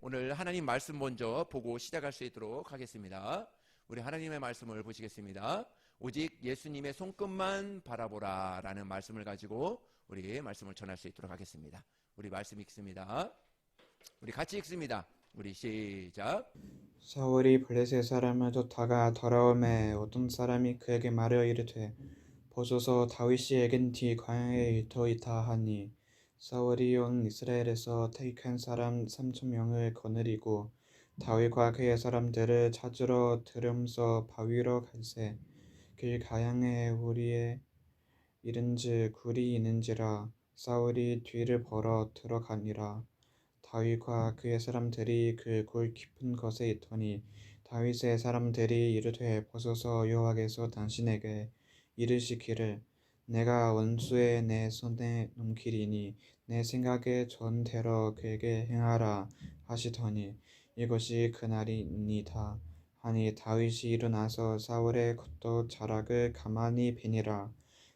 오늘 하나님 말씀 먼저 보고 시작할 수 있도록 하겠습니다. 우리 하나님의 말씀을 보시겠습니다. 오직 예수님의 손끝만 바라보라 라는 말씀을 가지고 우리 말씀을 전할 수 있도록 하겠습니다. 우리 말씀 읽습니다. 우리 같이 읽습니다. 우리 시작. 사울이 블레셋 사람을 쫓다가 돌아오매 어떤 사람이 그에게 말하여 이르되 보소서 다윗이 에겐티 광야에 흩어있다 하니 사울이 온 이스라엘에서 택한 사람 3,000명을 거느리고 다윗과 그의 사람들을 찾으러 들음서 바위로 갈새 길 가양에 우리에 이른즉 굴이 있는지라 사울이 뒤를 벌어 들어가니라. 다윗과 그의 사람들이 그 굴 깊은 곳에 있더니 다윗의 사람들이 이르되 보소서 여호와께서 당신에게 이르시기를 내가 원수의 내 손에 넘기리니 내 생각에 전대로 그에게 행하라 하시더니 이것이 그날이니이다 하니 다윗이 일어나서 사울의 겉옷 자락을 가만히 베니라.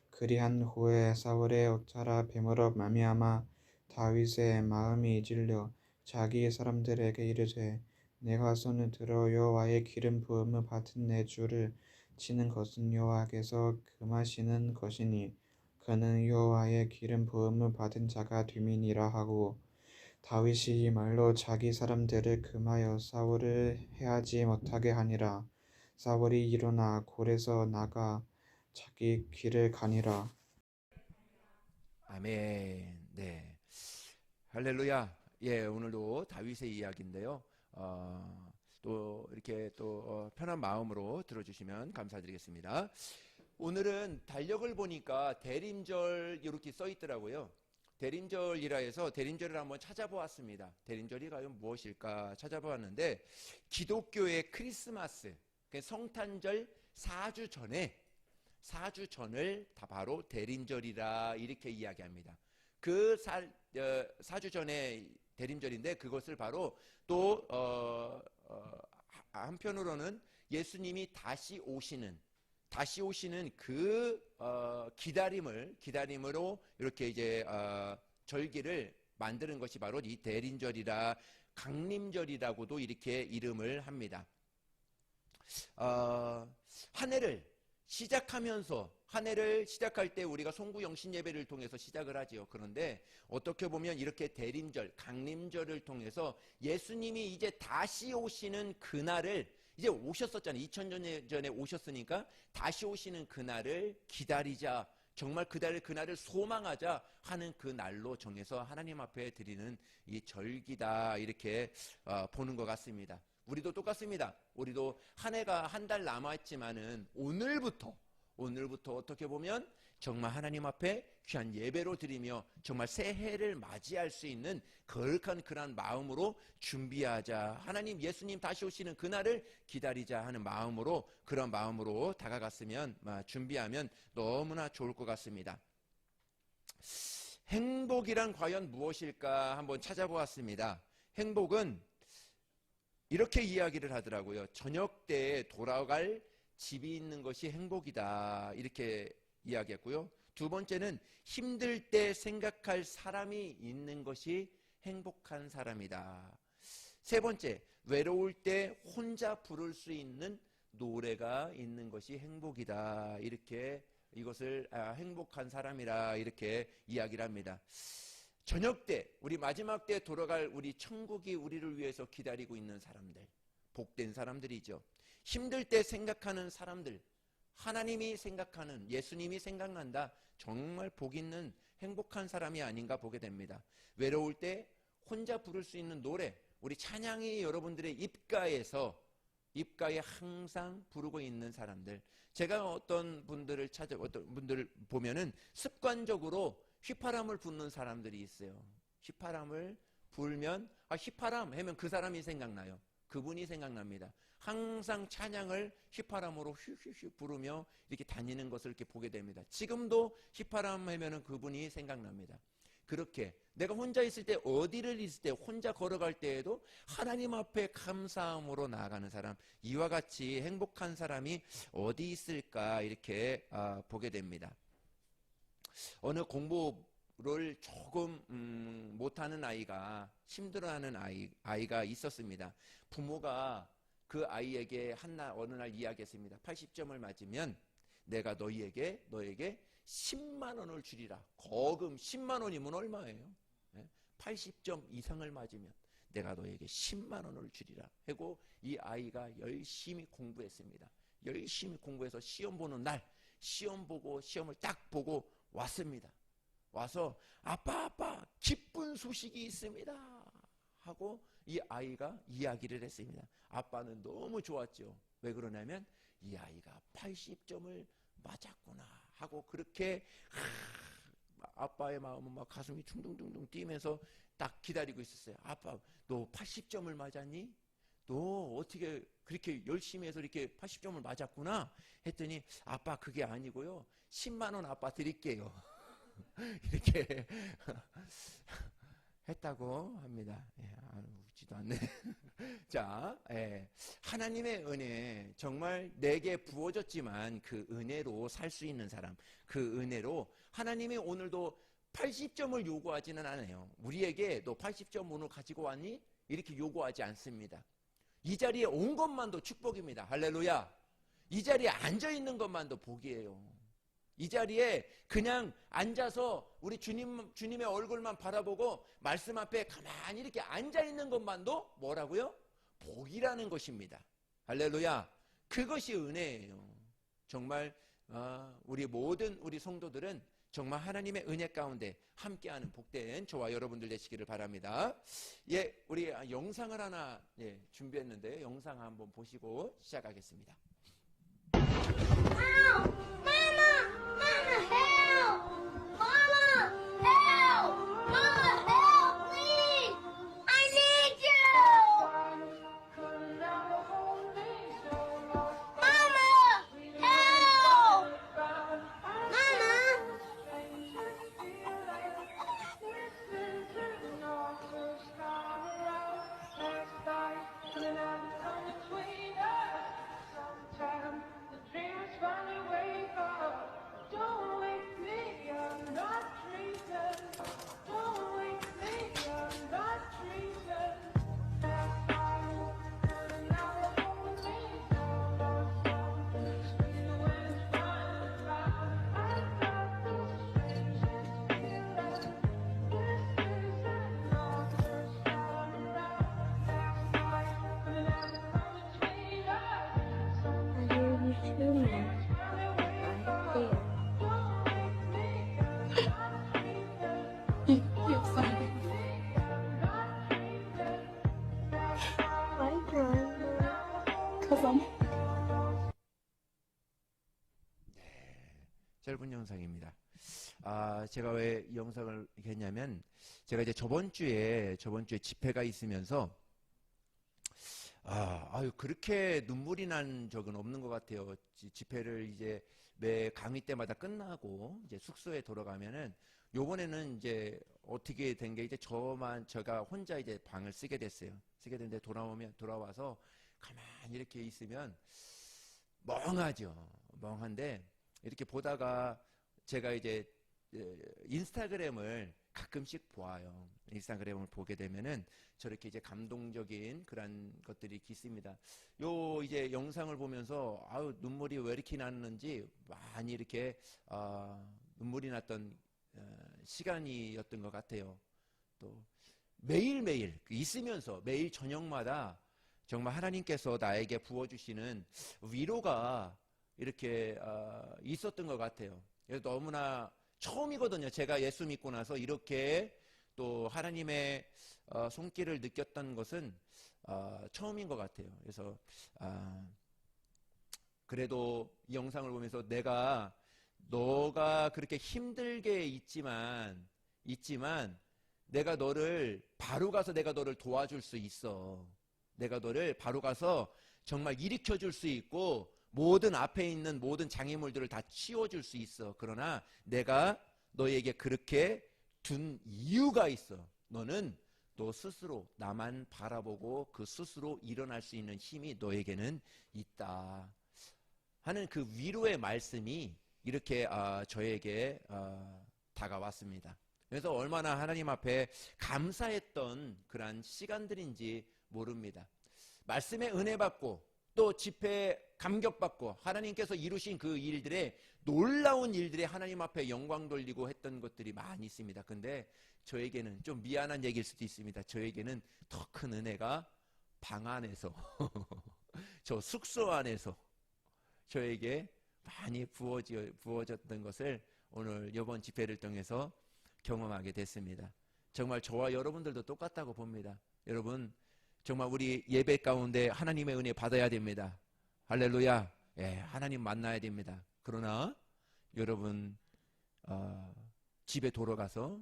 그리한 후에 사울의 옷자락 뱀으로 말미암아 다윗의 마음이 찔려 자기 사람들에게 이르되 내가 손을 들어 여호와의 기름 부음을 받은 내 주를 치는 것은 여호와께서 금하시는 것이니 그는 여호와의 기름 부음을 받은 자가 됨이니라 하고 다윗이 이 말로 자기 사람들을 금하여 사울을 해하지 못하게 하니라. 사울이 일어나 굴에서 나가 자기 길을 가니라. 아멘. 네. 할렐루야. 오늘도 다윗의 이야기인데요. 또 이렇게 또 편한 마음으로 들어주시면 감사드리겠습니다. 오늘은 달력을 보니까 대림절 이렇게 써 있더라고요. 대림절이라 해서 대림절을 한번 찾아보았습니다. 대림절이 과연 무엇일까 찾아보았는데 기독교의 크리스마스, 성탄절 4주 전을 다 바로 대림절이라 이렇게 이야기합니다. 그 4주 전에 대림절인데 그것을 바로 또 한편으로는 예수님이 다시 오시는 그 기다림으로 이렇게 이제 절기를 만드는 것이 바로 이 대림절이라 강림절이라고도 이렇게 이름을 합니다. 한 해를 시작할 때 우리가 송구영신 예배를 통해서 시작을 하지요. 그런데 어떻게 보면 이렇게 대림절, 강림절을 통해서 예수님이 이제 다시 오시는 그날을 이제 오셨었잖아요. 2000년 전에 오셨으니까 다시 오시는 그날을 기다리자, 정말 그날을 소망하자 하는 그 날로 정해서 하나님 앞에 드리는 이 절기다 이렇게 보는 것 같습니다. 우리도 똑같습니다. 우리도 한 해가 한 달 남아있지만은 오늘부터 어떻게 보면 정말 하나님 앞에 귀한 예배로 드리며 정말 새해를 맞이할 수 있는 거룩한 그런 마음으로 준비하자. 하나님 예수님 다시 오시는 그날을 기다리자 하는 마음으로 그런 마음으로 다가갔으면 준비하면 너무나 좋을 것 같습니다. 행복이란 과연 무엇일까 한번 찾아보았습니다. 행복은 이렇게 이야기를 하더라고요. 저녁 때에 돌아갈 집이 있는 것이 행복이다 이렇게 이야기했고요. 두 번째는 힘들 때 생각할 사람이 있는 것이 행복한 사람이다. 세 번째, 외로울 때 혼자 부를 수 있는 노래가 있는 것이 행복이다 이렇게 이것을 행복한 사람이라 이렇게 이야기를 합니다. 저녁 때, 우리 마지막 때 돌아갈 우리 천국이 우리를 위해서 기다리고 있는 사람들, 복된 사람들이죠. 힘들 때 생각하는 사람들, 하나님이 생각하는, 예수님이 생각난다. 정말 복 있는 행복한 사람이 아닌가 보게 됩니다. 외로울 때 혼자 부를 수 있는 노래, 우리 찬양이 여러분들의 입가에 항상 부르고 있는 사람들. 제가 어떤 분들을 보면은 습관적으로 휘파람을 부는 사람들이 있어요. 휘파람을 불면 휘파람 하면 그 사람이 생각나요. 그분이 생각납니다. 항상 찬양을 휘파람으로 휘휘휘 부르며 이렇게 다니는 것을 이렇게 보게 됩니다. 지금도 휘파람 하면은 그분이 생각납니다. 그렇게 내가 혼자 있을 때 어디를 있을 때 혼자 걸어갈 때에도 하나님 앞에 감사함으로 나아가는 사람, 이와 같이 행복한 사람이 어디 있을까 이렇게 보게 됩니다. 어느 공부 공부를 조금 못하는 아이가 힘들어하는 아이가 있었습니다. 부모가 그 아이에게 어느 날 이야기했습니다. 80점을 맞으면 내가 너에게 10만 원을 주리라. 거금 10만 원이면 얼마예요? 80점 이상을 맞으면 내가 너에게 10만 원을 주리라 하고 이 아이가 열심히 공부했습니다. 열심히 공부해서 시험 보는 날 시험을 딱 보고 왔습니다. 와서 아빠 기쁜 소식이 있습니다 하고 이 아이가 이야기를 했습니다. 아빠는 너무 좋았죠. 왜 그러냐면 이 아이가 80점을 맞았구나 하고 그렇게 아빠의 마음은 막 가슴이 둥둥둥둥 뛰면서 딱 기다리고 있었어요. 아빠, 너 80점을 맞았니? 너 어떻게 그렇게 열심히 해서 이렇게 80점을 맞았구나 했더니 아빠 그게 아니고요. 10만 원 아빠 드릴게요. 이렇게 했다고 합니다. 웃지도 않네. 자, 하나님의 은혜 정말 내게 부어졌지만 그 은혜로 살 수 있는 사람, 그 은혜로 하나님이 오늘도 80점을 요구하지는 않아요. 우리에게 너 80점 오늘 가지고 왔니? 이렇게 요구하지 않습니다. 이 자리에 온 것만도 축복입니다. 할렐루야. 이 자리에 앉아 있는 것만도 복이에요. 이 자리에 그냥 앉아서 우리 주님의 얼굴만 바라보고 말씀 앞에 가만히 이렇게 앉아 있는 것만도 뭐라고요? 복이라는 것입니다. 할렐루야. 그것이 은혜예요. 정말 우리 모든 우리 성도들은 정말 하나님의 은혜 가운데 함께하는 복된 저와 여러분들 되시기를 바랍니다. 우리 영상을 하나 준비했는데 영상 한번 보시고 시작하겠습니다. 짧은 영상입니다. 제가 왜 이 영상을 이렇게 했냐면 제가 이제 저번 주에 집회가 있으면서 그렇게 눈물이 난 적은 없는 것 같아요. 집회를 이제 매 강의 때마다 끝나고 이제 숙소에 돌아가면은 요번에는 이제 어떻게 된 게 이제 제가 혼자 이제 방을 쓰게 됐어요. 쓰게 됐는데 돌아와서 가만히 이렇게 있으면 멍하죠. 멍한데 이렇게 보다가 제가 이제 인스타그램을 가끔씩 보아요. 인스타그램을 보게 되면은 저렇게 이제 감동적인 그런 것들이 있습니다. 요 이제 영상을 보면서 눈물이 왜 이렇게 났는지 많이 이렇게 눈물이 났던 시간이었던 것 같아요. 또 매일매일 있으면서 매일 저녁마다 정말 하나님께서 나에게 부어주시는 위로가 이렇게 있었던 것 같아요. 그래서 너무나 처음이거든요. 제가 예수 믿고 나서 이렇게 또 하나님의 손길을 느꼈던 것은 처음인 것 같아요. 그래서 그래도 이 영상을 보면서 너가 그렇게 힘들게 있지만 내가 너를 바로 가서 내가 너를 도와줄 수 있어. 내가 너를 바로 가서 정말 일으켜 줄 수 있고 모든 앞에 있는 모든 장애물들을 다 치워줄 수 있어. 그러나 내가 너에게 그렇게 둔 이유가 있어. 너 스스로 나만 바라보고 그 스스로 일어날 수 있는 힘이 너에게는 있다 하는 그 위로의 말씀이 이렇게 저에게 다가왔습니다. 그래서 얼마나 하나님 앞에 감사했던 그러한 시간들인지 모릅니다. 말씀에 은혜 받고 또 집회에 감격받고 하나님께서 이루신 그 일들에 놀라운 일들에 하나님 앞에 영광 돌리고 했던 것들이 많이 있습니다. 근데 저에게는 좀 미안한 얘기일 수도 있습니다. 저에게는 더 큰 은혜가 방 안에서 저 숙소 안에서 저에게 많이 부어졌던 것을 오늘 이번 집회를 통해서 경험하게 됐습니다. 정말 저와 여러분들도 똑같다고 봅니다. 여러분 정말 우리 예배 가운데 하나님의 은혜 받아야 됩니다. 할렐루야. 예, 하나님 만나야 됩니다. 그러나 여러분 집에 돌아가서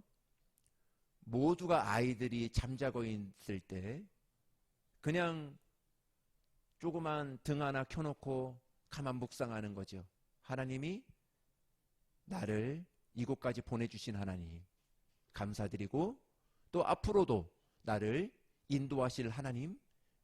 모두가 아이들이 잠자고 있을 때 그냥 조그만 등 하나 켜놓고 가만 묵상하는 거죠. 하나님이 나를 이곳까지 보내주신 하나님 감사드리고 또 앞으로도 나를 인도하실 하나님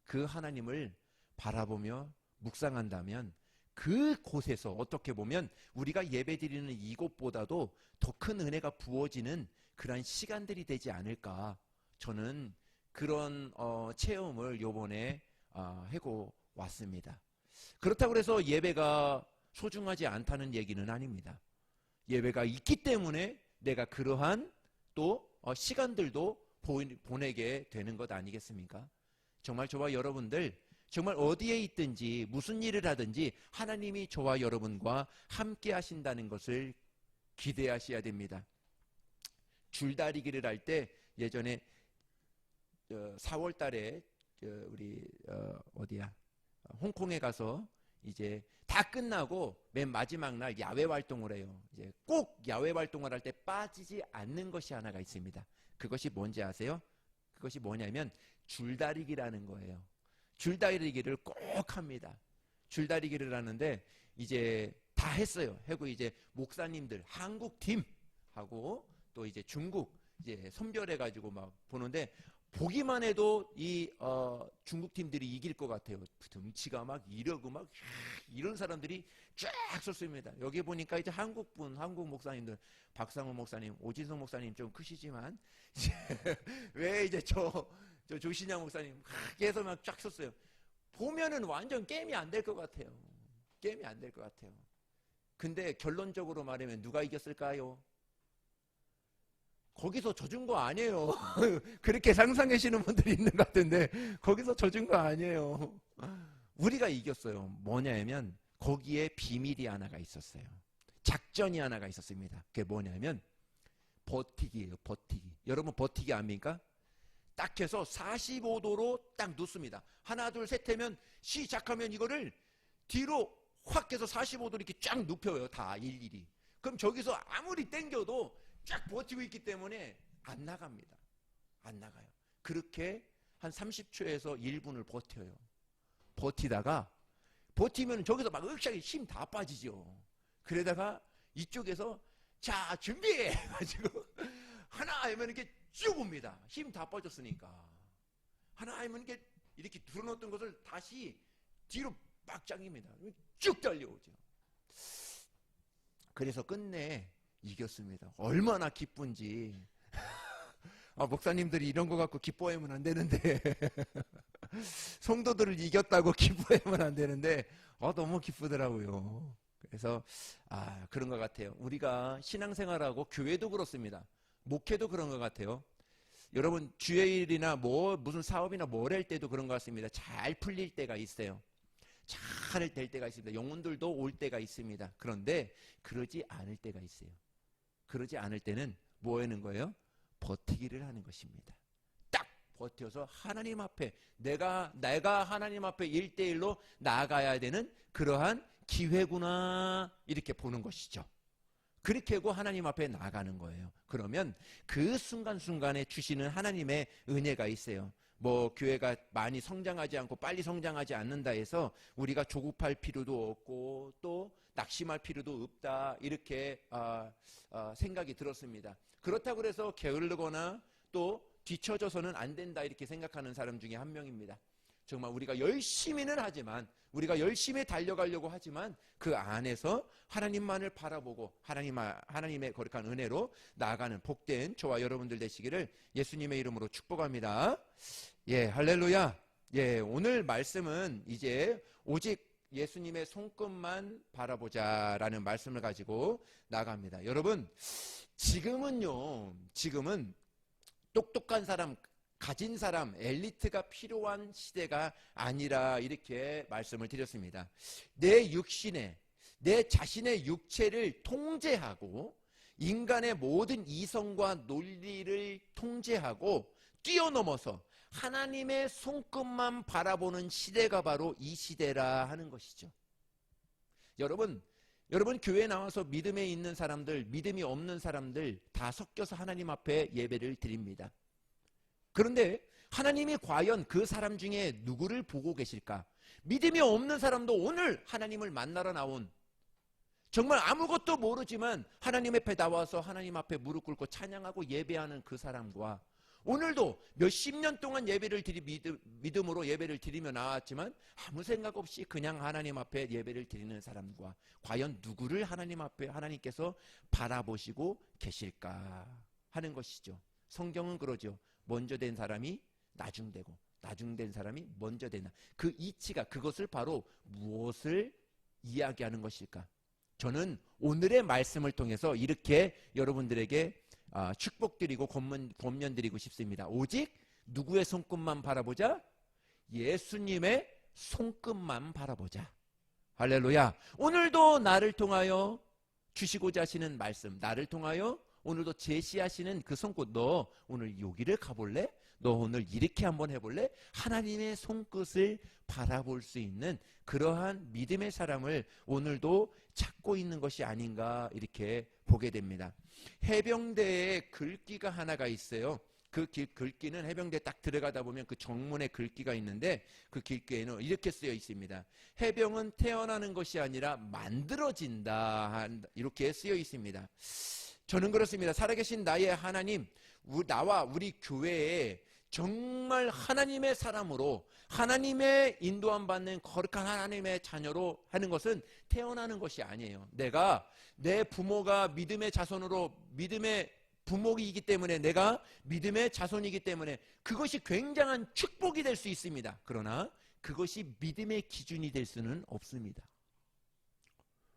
그 하나님을 바라보며 묵상한다면 그곳에서 어떻게 보면 우리가 예배드리는 이곳보다도 더 큰 은혜가 부어지는 그런 시간들이 되지 않을까 저는 그런 체험을 요번에 하고 왔습니다. 그렇다고 해서 예배가 소중하지 않다는 얘기는 아닙니다. 예배가 있기 때문에 내가 그러한 또 시간들도 보내게 되는 것 아니겠습니까? 정말 저와 여러분들 정말 어디에 있든지 무슨 일을 하든지 하나님이 저와 여러분과 함께 하신다는 것을 기대하셔야 됩니다. 줄다리기를 할 때 예전에 4월 달에 우리 홍콩에 가서 이제 다 끝나고 맨 마지막 날 야외 활동을 해요. 이제 꼭 야외 활동을 할 때 빠지지 않는 것이 하나가 있습니다. 그것이 뭔지 아세요? 그것이 뭐냐면 줄다리기라는 거예요. 줄다리기를 꼭 합니다. 줄다리기를 하는데 이제 다 했어요. 하고 이제 목사님들 한국 팀하고 또 이제 중국 이제 선별해 가지고 막 보는데 보기만 해도 이 중국 팀들이 이길 것 같아요. 등치가 막 이러고 막 이런 사람들이 쫙 섰습니다. 여기 보니까 이제 한국 목사님들 박상훈 목사님, 오진성 목사님 좀 크시지만 이제 왜 이제 저 조신양 목사님 계속 막 쫙 섰어요. 보면은 완전 게임이 안 될 것 같아요. 게임이 안 될 것 같아요. 근데 결론적으로 말하면 누가 이겼을까요? 거기서 져준 거 아니에요. 그렇게 상상하시는 분들이 있는 것 같은데 거기서 져준 거 아니에요. 우리가 이겼어요. 뭐냐면 거기에 비밀이 하나가 있었어요. 작전이 하나가 있었습니다. 그게 뭐냐면 버티기예요. 버티기. 여러분 버티기 압니까? 딱 해서 45도로 딱 눕습니다. 하나 둘 셋 하면 시작하면 이거를 뒤로 확 해서 45도로 이렇게 쫙 눕혀요. 다 일일이. 그럼 저기서 아무리 당겨도 쫙 버티고 있기 때문에 안 나갑니다. 안 나가요. 그렇게 한 30초에서 1분을 버텨요. 버티면 저기서 막 으쌰하게 힘 다 빠지죠. 그러다가 이쪽에서 자 준비해 가지고 하나 하면 이렇게 쭉 옵니다. 힘 다 빠졌으니까. 하나 하면 이렇게 들어놓던 것을 다시 뒤로 막 당깁니다. 쭉 달려오죠. 그래서 끝내 이겼습니다. 얼마나 기쁜지. 목사님들이 이런 거 갖고 기뻐하면 안 되는데 성도들을 이겼다고 기뻐하면 안 되는데 너무 기쁘더라고요. 그래서 그런 것 같아요. 우리가 신앙생활하고 교회도 그렇습니다. 목회도 그런 것 같아요. 여러분 주일이나 무슨 사업이나 뭘 할 때도 그런 것 같습니다. 잘 풀릴 때가 있어요. 잘 될 때가 있습니다. 영혼들도 올 때가 있습니다. 그런데 그러지 않을 때가 있어요. 그러지 않을 때는 뭐 하는 거예요? 버티기를 하는 것입니다. 딱 버텨서 하나님 앞에 내가 하나님 앞에 1대1로 나아가야 되는 그러한 기회구나 이렇게 보는 것이죠. 그렇게 하고 하나님 앞에 나아가는 거예요. 그러면 그 순간순간에 주시는 하나님의 은혜가 있어요. 교회가 많이 성장하지 않고 빨리 성장하지 않는다 해서 우리가 조급할 필요도 없고 또 낙심할 필요도 없다 이렇게 생각이 들었습니다. 그렇다고 해서 게으르거나 또 뒤처져서는 안 된다 이렇게 생각하는 사람 중에 한 명입니다. 정말 우리가 열심히는 하지만, 우리가 열심히 달려가려고 하지만 그 안에서 하나님만을 바라보고 하나님의 거룩한 은혜로 나아가는 복된 저와 여러분들 되시기를 예수님의 이름으로 축복합니다. 예, 할렐루야. 예, 오늘 말씀은 이제 오직 예수님의 손끝만 바라보자라는 말씀을 가지고 나갑니다. 여러분, 지금은 똑똑한 사람, 가진 사람, 엘리트가 필요한 시대가 아니라 이렇게 말씀을 드렸습니다. 내 육신에, 내 자신의 육체를 통제하고 인간의 모든 이성과 논리를 통제하고 뛰어넘어서 하나님의 손끝만 바라보는 시대가 바로 이 시대라 하는 것이죠. 여러분 교회에 나와서 믿음에 있는 사람들, 믿음이 없는 사람들 다 섞여서 하나님 앞에 예배를 드립니다. 그런데 하나님이 과연 그 사람 중에 누구를 보고 계실까? 믿음이 없는 사람도 오늘 하나님을 만나러 나온, 정말 아무것도 모르지만 하나님 앞에 나와서 하나님 앞에 무릎 꿇고 찬양하고 예배하는 그 사람과, 오늘도 몇십 년 동안 믿음으로 예배를 드리며 나왔지만 아무 생각 없이 그냥 하나님 앞에 예배를 드리는 사람과, 과연 누구를 하나님 앞에 하나님께서 바라보시고 계실까 하는 것이죠. 성경은 그러죠. 먼저 된 사람이 나중되고 나중된 사람이 먼저 되나. 그 이치가, 그것을 바로 무엇을 이야기하는 것일까? 저는 오늘의 말씀을 통해서 이렇게 여러분들에게 축복드리고 권면드리고 싶습니다. 오직 누구의 손끝만 바라보자? 예수님의 손끝만 바라보자. 할렐루야. 오늘도 나를 통하여 주시고자 하시는 말씀, 나를 통하여 오늘도 제시하시는 그 손끝, 너 오늘 여기를 가볼래? 너 오늘 이렇게 한번 해볼래? 하나님의 손끝을 바라볼 수 있는 그러한 믿음의 사람을 오늘도 찾고 있는 것이 아닌가 이렇게 보게 됩니다. 해병대에 글귀가 하나가 있어요. 그 글귀는 해병대에 딱 들어가다 보면 그 정문에 글귀가 있는데, 그 글귀에는 이렇게 쓰여 있습니다. 해병은 태어나는 것이 아니라 만들어진다, 이렇게 쓰여 있습니다. 저는 그렇습니다. 살아계신 나의 하나님, 나와 우리 교회에 정말 하나님의 사람으로, 하나님의 인도함 받는 거룩한 하나님의 자녀로 하는 것은 태어나는 것이 아니에요. 내 부모가 믿음의 자손으로, 믿음의 부모이기 때문에, 내가 믿음의 자손이기 때문에 그것이 굉장한 축복이 될 수 있습니다. 그러나 그것이 믿음의 기준이 될 수는 없습니다.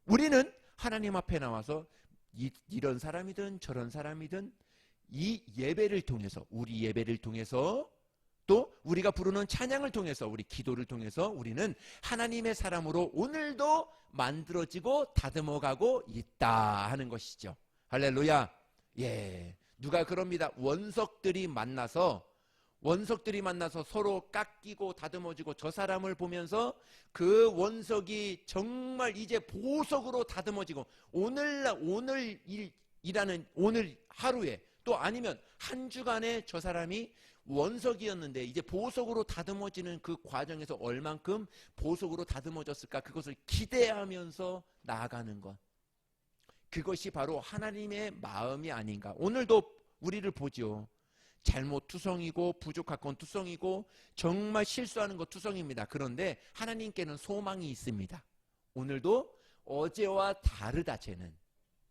우리는 하나님 앞에 나와서 이런 사람이든 저런 사람이든 이 예배를 통해서, 우리 예배를 통해서, 또 우리가 부르는 찬양을 통해서, 우리 기도를 통해서 우리는 하나님의 사람으로 오늘도 만들어지고 다듬어가고 있다 하는 것이죠. 할렐루야. 예, 누가 그럽니다. 원석들이 만나서 서로 깎이고 다듬어지고, 저 사람을 보면서 그 원석이 정말 이제 보석으로 다듬어지고, 오늘 일하는 오늘 하루에, 또 아니면 한 주간에 저 사람이 원석이었는데 이제 보석으로 다듬어지는 그 과정에서 얼만큼 보석으로 다듬어졌을까, 그것을 기대하면서 나아가는 것, 그것이 바로 하나님의 마음이 아닌가. 오늘도 우리를 보죠. 잘못투성이고 부족한 건 투성이고 정말 실수하는 것 투성입니다. 그런데 하나님께는 소망이 있습니다. 오늘도 어제와 다르다. 쟤는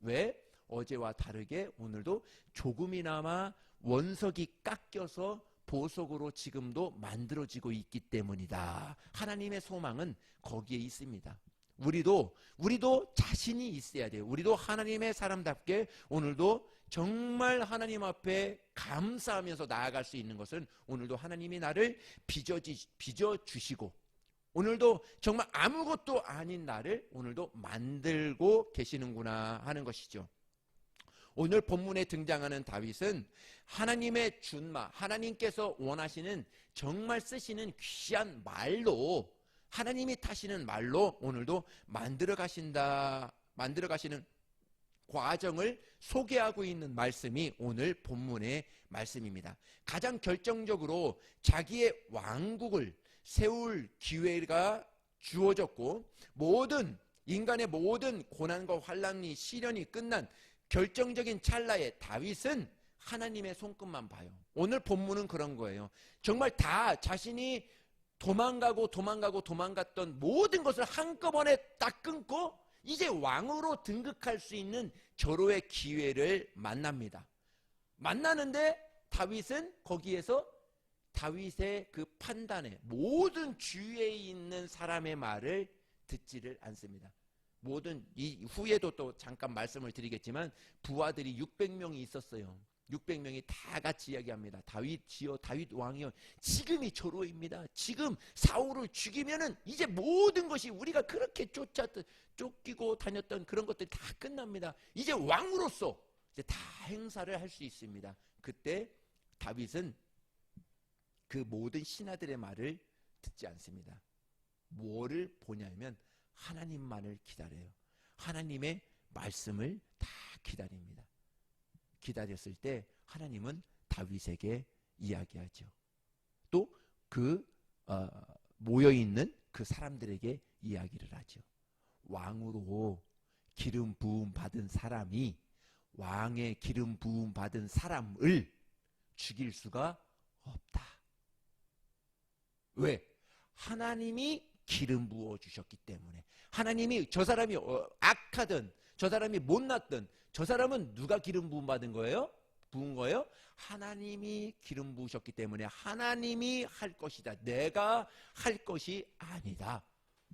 왜? 어제와 다르게 오늘도 조금이나마 원석이 깎여서 보석으로 지금도 만들어지고 있기 때문이다. 하나님의 소망은 거기에 있습니다. 우리도 자신이 있어야 돼요. 우리도 하나님의 사람답게 오늘도 정말 하나님 앞에 감사하면서 나아갈 수 있는 것은, 오늘도 하나님이 나를 빚어주시고 오늘도 정말 아무것도 아닌 나를 오늘도 만들고 계시는구나 하는 것이죠. 오늘 본문에 등장하는 다윗은 하나님의 준마, 하나님께서 원하시는, 정말 쓰시는 귀한 말로, 하나님이 타시는 말로 오늘도 만들어 가시는 과정을 소개하고 있는 말씀이 오늘 본문의 말씀입니다. 가장 결정적으로 자기의 왕국을 세울 기회가 주어졌고, 인간의 모든 고난과 환난이, 시련이 끝난 결정적인 찰나에 다윗은 하나님의 손끝만 봐요. 오늘 본문은 그런 거예요. 정말 다 자신이 도망갔던 모든 것을 한꺼번에 딱 끊고 이제 왕으로 등극할 수 있는 절호의 기회를 만납니다. 만나는데 다윗은 거기에서 다윗의 그 판단에 모든 주위에 있는 사람의 말을 듣지를 않습니다. 모든 이 후에도 또 잠깐 말씀을 드리겠지만 부하들이 600명이 있었어요. 600명이 다 같이 이야기합니다. 다윗이여, 다윗 왕이여, 지금이 절호입니다. 지금 사울을 죽이면은 이제 모든 것이 우리가 그렇게 쫓기고 다녔던 그런 것들이 다 끝납니다. 이제 왕으로서 이제 다 행사를 할 수 있습니다. 그때 다윗은 그 모든 신하들의 말을 듣지 않습니다. 뭐를 보냐면 하나님만을 기다려요. 하나님의 말씀을 다 기다립니다. 기다렸을 때 하나님은 다윗에게 이야기하죠. 또 그 모여있는 그 사람들에게 이야기를 하죠. 왕으로 기름 부음 받은 사람이 왕의 기름 부음 받은 사람을 죽일 수가 없다. 왜? 하나님이 기름 부어 주셨기 때문에. 하나님이 저 사람이 악하든 저 사람이 못났든 저 사람은 누가 기름 부음 받은 거예요? 부은 거예요? 하나님이 기름 부으셨기 때문에 하나님이 할 것이다. 내가 할 것이 아니다.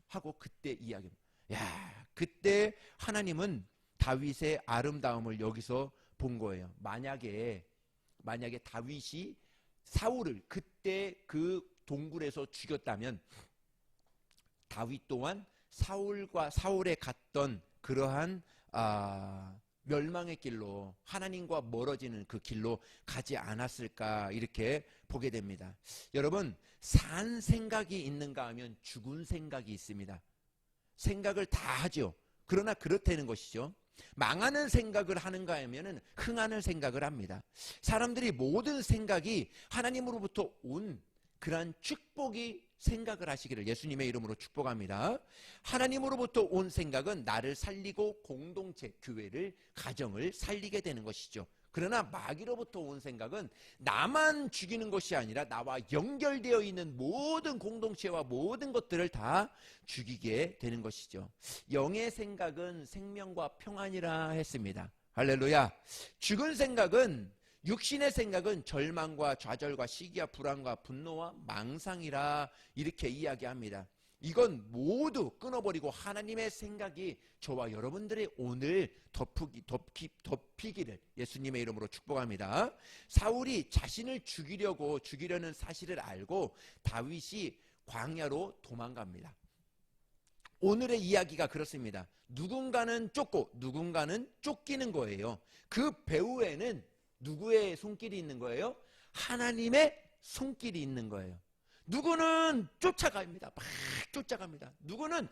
하고 그때 이야기합니다. 야, 그때 하나님은 다윗의 아름다움을 여기서 본 거예요. 만약에 다윗이 사울을 그때 그 동굴에서 죽였다면 다윗 또한 사울에 갔던 그러한 멸망의 길로, 하나님과 멀어지는 그 길로 가지 않았을까, 이렇게 보게 됩니다. 여러분, 산 생각이 있는가 하면 죽은 생각이 있습니다. 생각을 다 하죠. 그러나 그렇다는 것이죠. 망하는 생각을 하는가 하면은 흥하는 생각을 합니다. 사람들이 모든 생각이 하나님으로부터 온 그러한 축복이 생각을 하시기를 예수님의 이름으로 축복합니다. 하나님으로부터 온 생각은 나를 살리고 공동체, 교회를, 가정을 살리게 되는 것이죠. 그러나 마귀로부터 온 생각은 나만 죽이는 것이 아니라 나와 연결되어 있는 모든 공동체와 모든 것들을 다 죽이게 되는 것이죠. 영의 생각은 생명과 평안이라 했습니다. 할렐루야. 죽은 생각은, 육신의 생각은 절망과 좌절과 시기와 불안과 분노와 망상이라 이렇게 이야기합니다. 이건 모두 끊어버리고 하나님의 생각이 저와 여러분들의 오늘 덮이기를 예수님의 이름으로 축복합니다. 사울이 자신을 죽이려는 사실을 알고 다윗이 광야로 도망갑니다. 오늘의 이야기가 그렇습니다. 누군가는 쫓고 누군가는 쫓기는 거예요. 그 배후에는 누구의 손길이 있는 거예요? 하나님의 손길이 있는 거예요. 누구는 쫓아갑니다. 막 쫓아갑니다. 누구는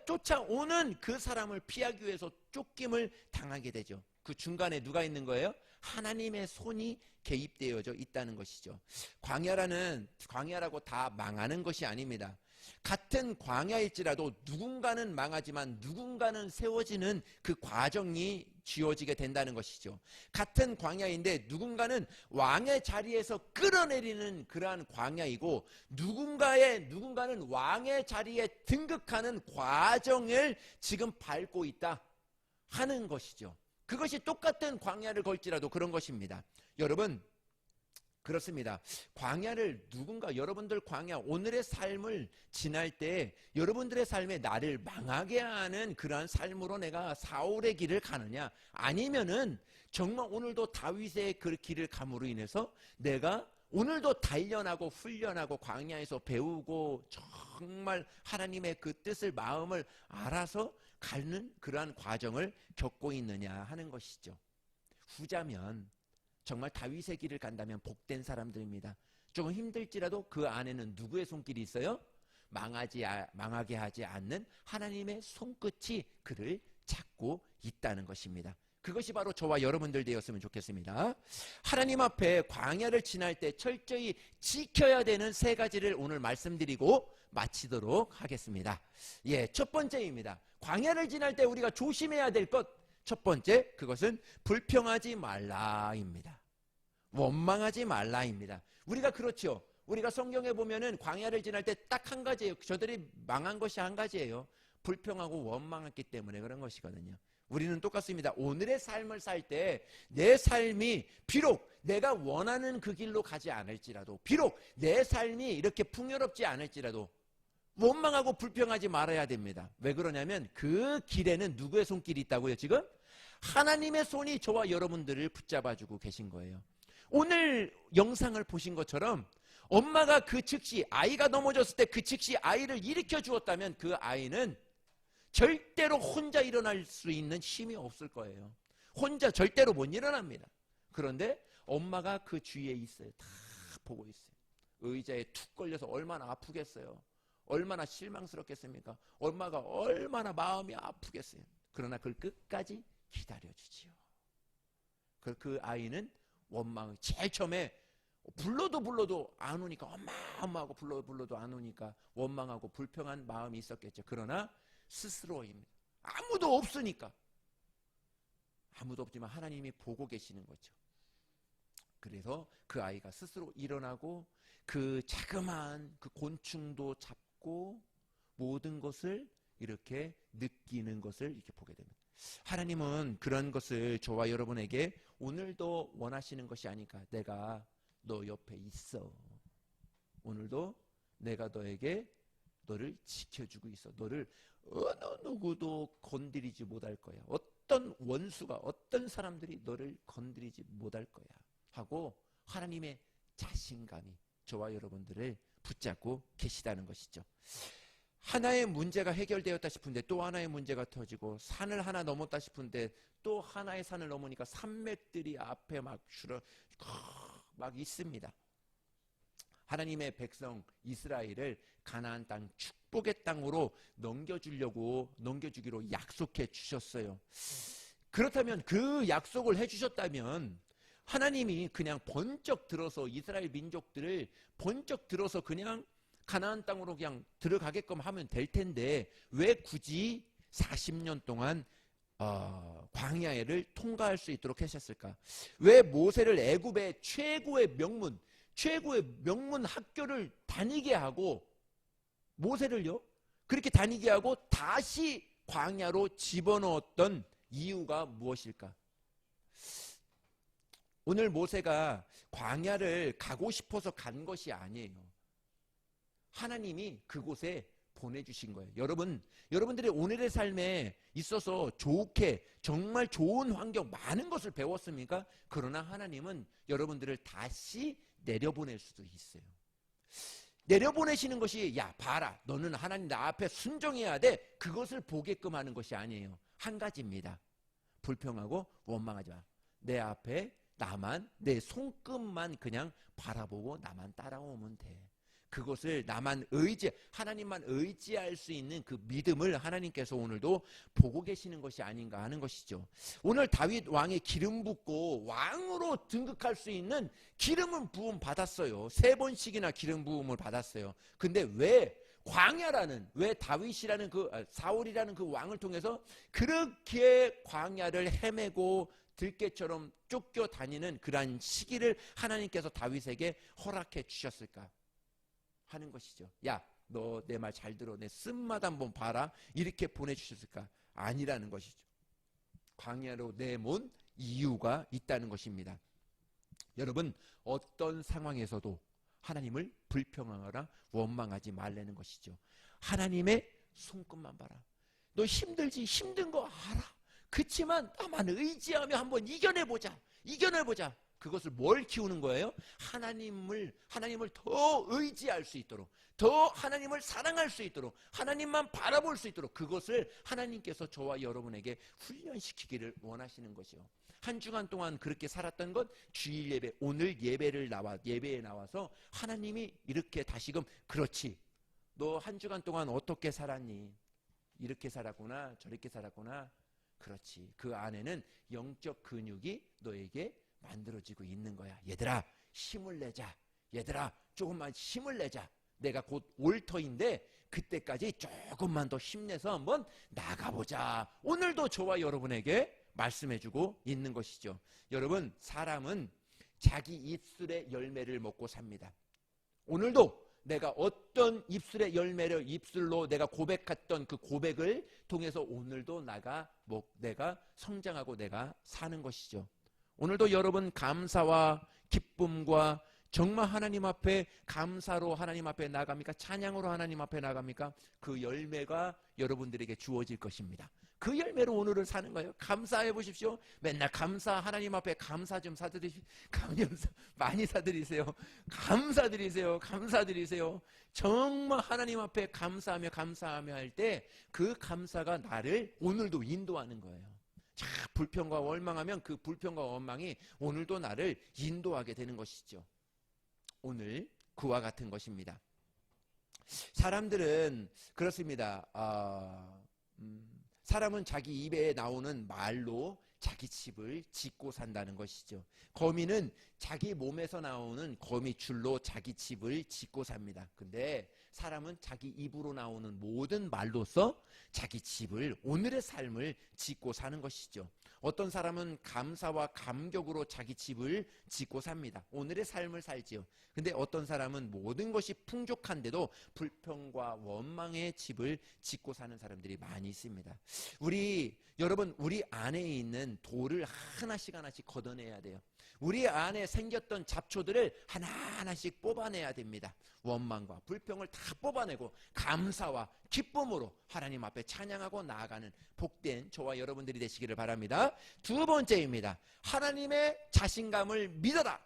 쫓아오는 그 사람을 피하기 위해서 쫓김을 당하게 되죠. 그 중간에 누가 있는 거예요? 하나님의 손이 개입되어져 있다는 것이죠. 광야라고 다 망하는 것이 아닙니다. 같은 광야일지라도 누군가는 망하지만 누군가는 세워지는 그 과정이 지어지게 된다는 것이죠. 같은 광야인데 누군가는 왕의 자리에서 끌어내리는 그러한 광야이고 누군가는 왕의 자리에 등극하는 과정을 지금 밟고 있다 하는 것이죠. 그것이 똑같은 광야를 걸지라도 그런 것입니다. 여러분, 그렇습니다. 광야를 여러분들 광야, 오늘의 삶을 지날 때 여러분들의 삶에 나를 망하게 하는 그러한 삶으로 내가 사울의 길을 가느냐, 아니면은 정말 오늘도 다윗의 그 길을 감으로 인해서 내가 오늘도 단련하고 훈련하고 광야에서 배우고 정말 하나님의 그 뜻을, 마음을 알아서 가는 그러한 과정을 겪고 있느냐 하는 것이죠. 후자면 정말 다윗의 길을 간다면 복된 사람들입니다. 조금 힘들지라도 그 안에는 누구의 손길이 있어요? 망하게 하지 않는 하나님의 손끝이 그를 잡고 있다는 것입니다. 그것이 바로 저와 여러분들 되었으면 좋겠습니다. 하나님 앞에 광야를 지날 때 철저히 지켜야 되는 세 가지를 오늘 말씀드리고 마치도록 하겠습니다. 첫 번째입니다. 광야를 지날 때 우리가 조심해야 될 것, 첫 번째, 그것은 불평하지 말라입니다. 원망하지 말라입니다. 우리가 그렇죠. 우리가 성경에 보면은 광야를 지날 때 딱 한 가지예요. 저들이 망한 것이 한 가지예요. 불평하고 원망했기 때문에 그런 것이거든요. 우리는 똑같습니다. 오늘의 삶을 살 때 내 삶이 비록 내가 원하는 그 길로 가지 않을지라도, 비록 내 삶이 이렇게 풍요롭지 않을지라도 원망하고 불평하지 말아야 됩니다. 왜 그러냐면 그 길에는 누구의 손길이 있다고요? 지금 하나님의 손이 저와 여러분들을 붙잡아주고 계신 거예요. 오늘 영상을 보신 것처럼 엄마가 그 즉시 아이가 넘어졌을 때 그 즉시 아이를 일으켜 주었다면 그 아이는 절대로 혼자 일어날 수 있는 힘이 없을 거예요. 혼자 절대로 못 일어납니다. 그런데 엄마가 그 주위에 있어요. 다 보고 있어요. 의자에 툭 걸려서 얼마나 아프겠어요. 얼마나 실망스럽겠습니까? 엄마가 얼마나 마음이 아프겠어요. 그러나 그걸 끝까지 기다려주지요. 그 아이는 원망을 제일 처음에 불러도 안 오니까 엄마 하고 불러도 안 오니까 원망하고 불평한 마음이 있었겠죠. 그러나 스스로입니다. 아무도 없으니까. 아무도 없지만 하나님이 보고 계시는 거죠. 그래서 그 아이가 스스로 일어나고 그 자그마한 그 곤충도 잡고 모든 것을 이렇게 느끼는 것을 이렇게 보게 됩니다. 하나님은 그런 것을 저와 여러분에게 오늘도 원하시는 것이 아닐까. 내가 너 옆에 있어. 오늘도 내가 너를 지켜주고 있어. 너를 어느 누구도 건드리지 못할 거야. 어떤 원수가, 어떤 사람들이 너를 건드리지 못할 거야 하고 하나님의 자신감이 저와 여러분들을 붙잡고 계시다는 것이죠. 하나의 문제가 해결되었다 싶은데 또 하나의 문제가 터지고, 산을 하나 넘었다 싶은데 또 하나의 산을 넘으니까 산맥들이 앞에 막 있습니다. 하나님의 백성 이스라엘을 가나안 땅, 축복의 땅으로 넘겨주기로 약속해 주셨어요. 그렇다면 그 약속을 해주셨다면 하나님이 그냥 번쩍 들어서 이스라엘 민족들을 번쩍 들어서 그냥 가나안 땅으로 그냥 들어가게끔 하면 될 텐데 왜 굳이 40년 동안 광야를 통과할 수 있도록 하셨을까? 왜 모세를 애굽의 최고의 명문 학교를 다니게 하고, 모세를요 그렇게 다니게 하고 다시 광야로 집어넣었던 이유가 무엇일까? 오늘 모세가 광야를 가고 싶어서 간 것이 아니에요. 하나님이 그곳에 보내주신 거예요. 여러분들이 오늘의 삶에 있어서 정말 좋은 환경, 많은 것을 배웠습니까? 그러나 하나님은 여러분들을 다시 내려보낼 수도 있어요. 내려보내시는 것이 야 봐라, 너는 하나님 나 앞에 순종해야 돼, 그것을 보게끔 하는 것이 아니에요. 한 가지입니다. 불평하고 원망하지 마. 내 앞에 내 손끝만 그냥 바라보고 나만 따라오면 돼. 그것을 하나님만 의지할 수 있는 그 믿음을 하나님께서 오늘도 보고 계시는 것이 아닌가 하는 것이죠. 오늘 다윗 왕의 기름 붓고 왕으로 등극할 수 있는 기름은 부음 받았어요. 3번씩이나 기름 부음을 받았어요. 근데 왜 다윗이라는 사울이라는 그 왕을 통해서 그렇게 광야를 헤매고 들깨처럼 쫓겨다니는 그러한 시기를 하나님께서 다윗에게 허락해 주셨을까 하는 것이죠. 야, 너 내 말 잘 들어. 내 쓴맛 한번 봐라. 이렇게 보내주셨을까? 아니라는 것이죠. 광야로 내몬 이유가 있다는 것입니다. 여러분, 어떤 상황에서도 하나님을 불평하거나 원망하지 말라는 것이죠. 하나님의 손끝만 봐라. 너 힘든 거 알아. 그치만 나만 의지하며 한번 이겨내보자. 그것을 뭘 키우는 거예요? 하나님을 더 의지할 수 있도록, 더 하나님을 사랑할 수 있도록, 하나님만 바라볼 수 있도록 그것을 하나님께서 저와 여러분에게 훈련시키기를 원하시는 것이요. 한 주간 동안 그렇게 살았던 것, 주일 예배, 오늘 예배에 나와서 하나님이 이렇게 다시금 그렇지, 너 한 주간 동안 어떻게 살았니? 이렇게 살았구나, 저렇게 살았구나. 그렇지, 그 안에는 영적 근육이 너에게 만들어지고 있는 거야. 얘들아, 힘을 내자. 얘들아, 조금만 힘을 내자. 내가 곧 올 터인데 그때까지 조금만 더 힘내서 한번 나가보자. 오늘도 저와 여러분에게 말씀해주고 있는 것이죠. 여러분, 사람은 자기 입술의 열매를 먹고 삽니다. 오늘도 내가 어떤 입술의 열매를 입술로 내가 고백했던 그 고백을 통해서 오늘도 내가 성장하고 내가 사는 것이죠. 오늘도 여러분 감사와 기쁨과 정말 하나님 앞에 감사로 하나님 앞에 나갑니까? 찬양으로 하나님 앞에 나갑니까? 그 열매가 여러분들에게 주어질 것입니다. 그 열매로 오늘을 사는 거예요. 감사해 보십시오. 맨날 감사, 하나님 앞에 감사 좀 사드리십시오. 많이 사드리세요. 감사드리세요. 감사드리세요. 정말 하나님 앞에 감사하며 할 때 그 감사가 나를 오늘도 인도하는 거예요. 자, 불평과 원망하면 그 불평과 원망이 오늘도 나를 인도하게 되는 것이죠. 오늘 그와 같은 것입니다. 사람들은 그렇습니다. 사람은 자기 입에 나오는 말로 자기 집을 짓고 산다는 것이죠. 거미는 자기 몸에서 나오는 거미줄로 자기 집을 짓고 삽니다. 근데 사람은 자기 입으로 나오는 모든 말로서 자기 집을, 오늘의 삶을 짓고 사는 것이죠. 어떤 사람은 감사와 감격으로 자기 집을 짓고 삽니다. 오늘의 삶을 살지요. 근데 어떤 사람은 모든 것이 풍족한데도 불평과 원망의 집을 짓고 사는 사람들이 많이 있습니다. 여러분, 우리 안에 있는 돌을 하나씩 걷어내야 돼요. 우리 안에 생겼던 잡초들을 하나하나씩 뽑아내야 됩니다. 원망과 불평을 다 뽑아내고 감사와 기쁨으로 하나님 앞에 찬양하고 나아가는 복된 저와 여러분들이 되시기를 바랍니다. 두 번째입니다. 하나님의 자신감을 믿어라.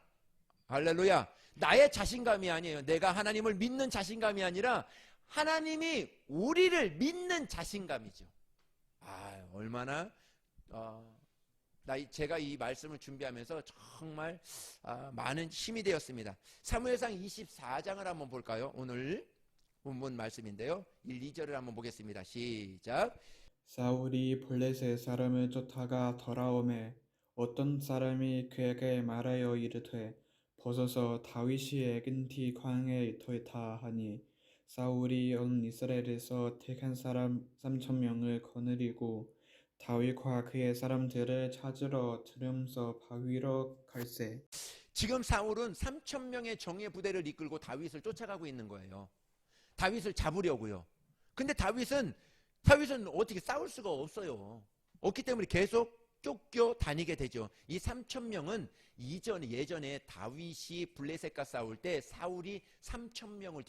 할렐루야. 나의 자신감이 아니에요. 내가 하나님을 믿는 자신감이 아니라 하나님이 우리를 믿는 자신감이죠. 얼마나 제가 이 말씀을 준비하면서 정말 많은 힘이 되었습니다. 사무엘상 24장을 한번 볼까요? 오늘 본문 말씀인데요. 1, 2절을 한번 보겠습니다. 시작. 사울이 블레셋 사람을 쫓다가 돌아오매 어떤 사람이 그에게 말하여 이르되 벗어서 다윗이 에겐티 광야에 있도다 하니 사울이 온 이스라엘에서 택한 사람 3,000명을 거느리고 다윗과 그의 사람들을 찾으러 들으면서 바위로 갈새. 지금 사울은 3,000명의 정예 부대를 이끌고 다윗을 쫓아가고 있는 거예요. 다윗을 잡으려고요. 근데 다윗은 어떻게 싸울 수가 없어요. 없기 때문에 계속 쫓겨 다니게 되죠. 이 3,000명은 예전에 다윗이 블레셋과 싸울 때 사울이 3,000명을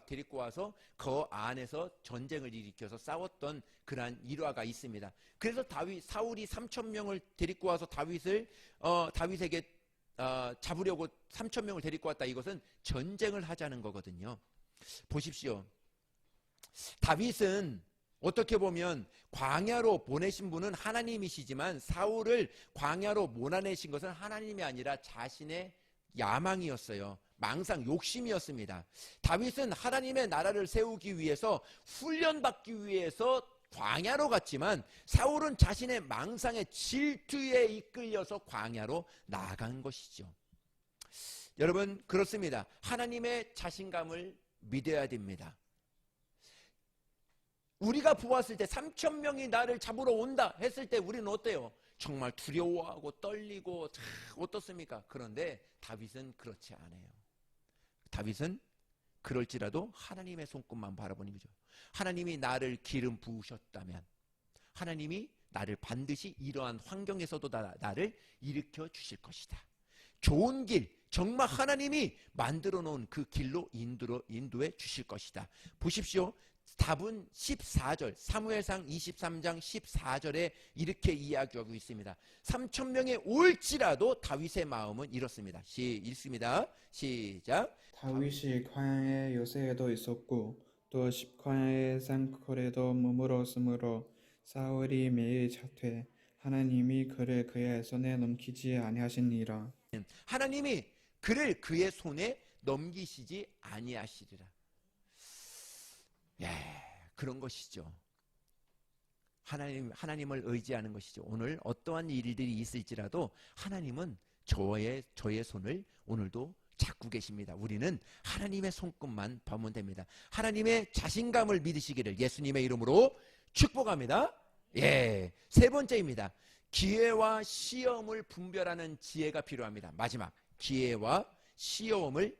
데리고 와서 그 안에서 전쟁을 일으켜서 싸웠던 그러한 일화가 있습니다. 그래서 사울이 3,000명을 데리고 와서 다윗에게 잡으려고 3,000명을 데리고 왔다. 이것은 전쟁을 하자는 거거든요. 보십시오. 다윗은 어떻게 보면 광야로 보내신 분은 하나님이시지만 사울을 광야로 몰아내신 것은 하나님이 아니라 자신의 야망이었어요. 망상, 욕심이었습니다. 다윗은 하나님의 나라를 세우기 위해서 훈련받기 위해서 광야로 갔지만 사울은 자신의 망상의 질투에 이끌려서 광야로 나아간 것이죠. 여러분, 그렇습니다. 하나님의 자신감을 믿어야 됩니다. 우리가 보았을 때 3,000명이 나를 잡으러 온다 했을 때 우리는 어때요? 정말 두려워하고 떨리고 어떻습니까? 그런데 다윗은 그렇지 않아요. 다윗은 그럴지라도 하나님의 손끝만 바라보는 거죠. 하나님이 나를 기름 부으셨다면 하나님이 나를 반드시 이러한 환경에서도 나를 일으켜 주실 것이다. 좋은 길, 정말 하나님이 만들어 놓은 그 길로 인도해 주실 것이다. 보십시오. 답은 14절, 사무엘상 23장 14절에 이렇게 이야기하고 있습니다. 3,000명에 올지라도 다윗의 마음은 이렇습니다. 읽습니다. 시작. 다윗이 광야의 요새에도 있었고 또 십광야의 산골에도 머물었으므로 사울이 매일 자퇴 하나님이 그를 그의 손에 넘기지 아니하시니라. 하나님이 그를 그의 손에 넘기시지 아니하시리라. 그런 것이죠. 하나님을 의지하는 것이죠. 오늘 어떠한 일들이 있을지라도 하나님은 저의 손을 오늘도 잡고 계십니다. 우리는 하나님의 손끝만 보면 됩니다. 하나님의 자신감을 믿으시기를 예수님의 이름으로 축복합니다. 세 번째입니다. 기회와 시험을 분별하는 지혜가 필요합니다. 마지막, 기회와 시험을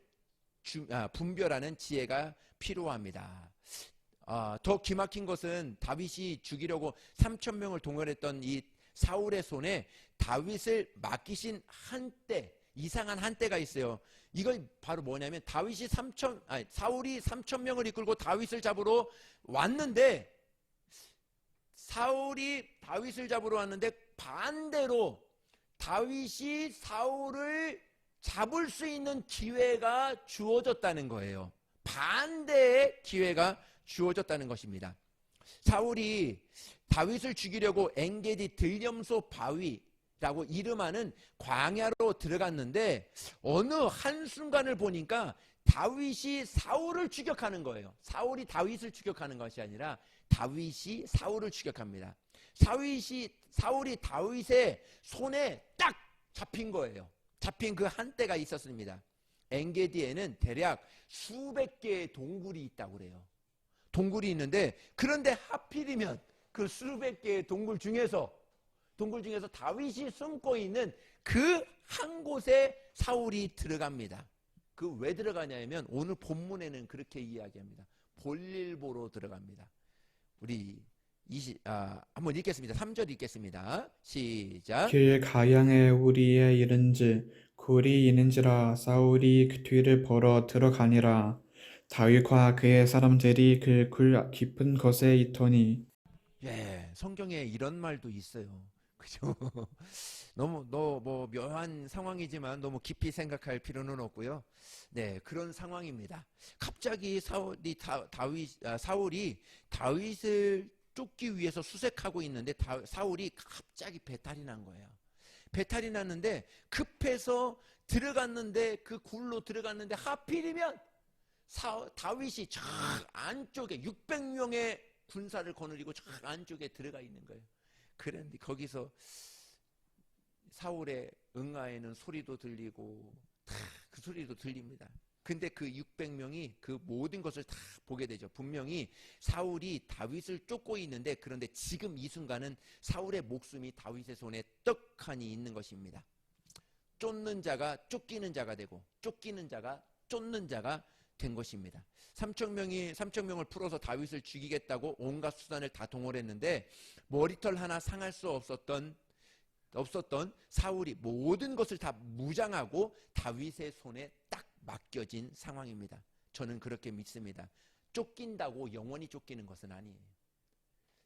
분별하는 지혜가 필요합니다. 더 기막힌 것은 다윗이 죽이려고 3천 명을 동원했던 이 사울의 손에 다윗을 맡기신 한때, 이상한 한때가 있어요. 이걸 바로 뭐냐면 사울이 3천 명을 이끌고 다윗을 잡으러 왔는데, 사울이 다윗을 잡으러 왔는데 반대로 다윗이 사울을 잡을 수 있는 기회가 주어졌다는 거예요. 반대의 기회가 주어졌다는 것입니다. 사울이 다윗을 죽이려고 엔게디 들염소 바위라고 이름하는 광야로 들어갔는데 어느 한순간을 보니까 다윗이 사울을 추격하는 거예요. 사울이 다윗을 추격하는 것이 아니라 다윗이 사울을 추격합니다. 사울이 다윗의 손에 딱 잡힌 거예요. 잡힌 그 한때가 있었습니다. 엔게디에는 대략 수백 개의 동굴이 있다고 그래요. 동굴이 있는데, 그런데 하필이면 그 수백 개의 동굴 중에서 다윗이 숨고 있는 그 한 곳에 사울이 들어갑니다. 그 왜 들어가냐면 오늘 본문에는 그렇게 이야기합니다. 볼일 보러 들어갑니다. 우리 한번 읽겠습니다. 3절 읽겠습니다. 시작. 길 가양에 우리에 이른지 굴이 있는지라 사울이 그 뒤를 보러 들어가니라. 다윗과 그의 사람들이 그 굴 깊은 곳에 있더니. 예, 성경에 이런 말도 있어요. 그죠? 너무 묘한 상황이지만 너무 깊이 생각할 필요는 없고요. 네, 그런 상황입니다. 갑자기 사울이 다윗을 쫓기 위해서 수색하고 있는데 사울이 갑자기 배탈이 난 거예요. 배탈이 났는데 급해서 들어갔는데, 그 굴로 들어갔는데 하필이면 다윗이 저 안쪽에 600명의 군사를 거느리고 저 안쪽에 들어가 있는 거예요. 그런데 거기서 사울의 응아에는 소리도 들리고 다 그 소리도 들립니다. 근데 그 600명이 그 모든 것을 다 보게 되죠. 분명히 사울이 다윗을 쫓고 있는데, 그런데 지금 이 순간은 사울의 목숨이 다윗의 손에 떡하니 있는 것입니다. 쫓는 자가 쫓기는 자가 되고, 쫓기는 자가 쫓는 자가 된 것입니다. 3천 명을 풀어서 다윗을 죽이겠다고 온갖 수단을 다 동원했는데 머리털 하나 상할 수 없었던 사울이 모든 것을 다 무장하고 다윗의 손에 딱 맡겨진 상황입니다. 저는 그렇게 믿습니다. 쫓긴다고 영원히 쫓기는 것은 아니에요.